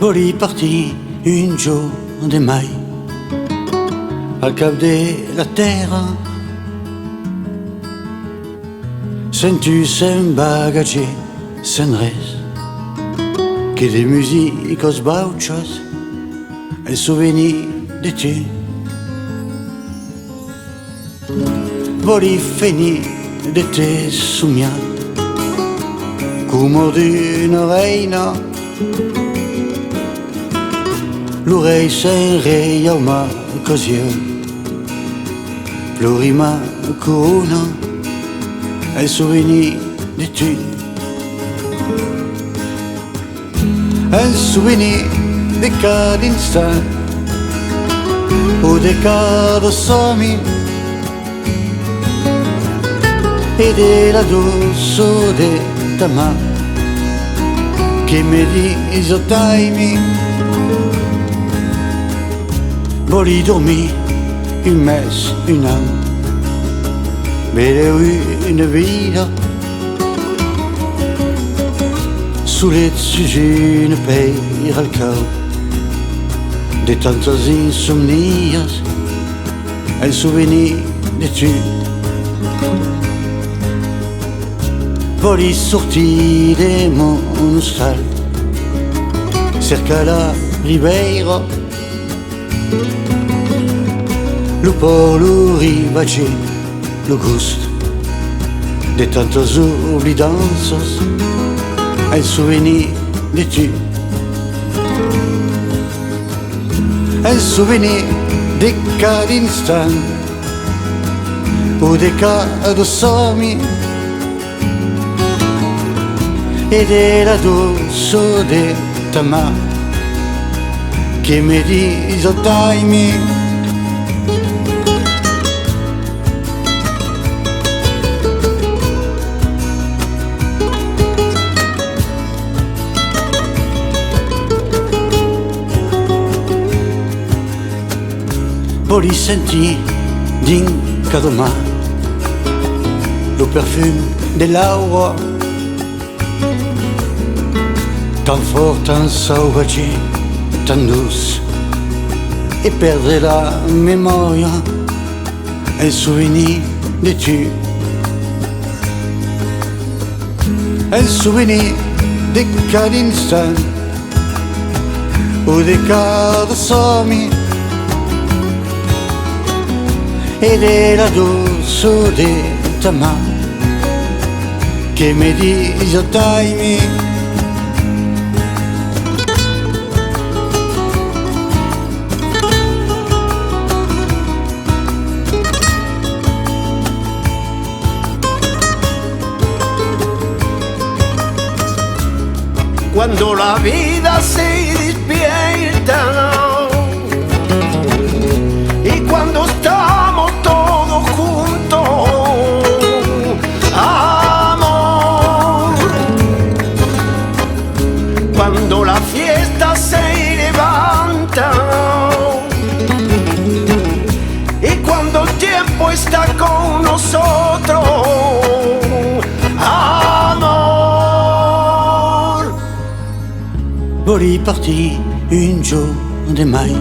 Voli parti une journée mai al cap de la terra, sentu sen bagage, sen res, que de músicos bauchos, el souvenir de tu. Voli finir de te somiar, como d'una reina, l'oreille serrée au ma cosier, fleurit ma corona, un souvenir de tu. Un souvenir de cada instant, ou de cada somni, et de la douceur de ta main, qui me dit taimi. Voli dormir un mes, un an, belle une vida, sulet sus une paire al cau, de tantas insomnias, un souvenir de tu. Voli sortir de mon hostal, cerca la ribeira, lo polo rivace, lo gusto de tantas oblidanzas, un souvenir de tu. Un souvenir de cada instant, ou de cada somni, et de la douceur de ta main, qui me dit taimi. Voli sentir din cada mà lo parfum de l'aura, tan fort, tan sauvage, tan douce, et perdre la mémoire, un souvenir de tu. Un souvenir de cada instant, ou de cada somni, et de la douceur de ta main, qui me dit taimi. Cuando la vida se despierta y cuando estamos todos juntos, amor. Cuando la fiesta se levanta y cuando el tiempo está con nosotros, Voli parti une journée mai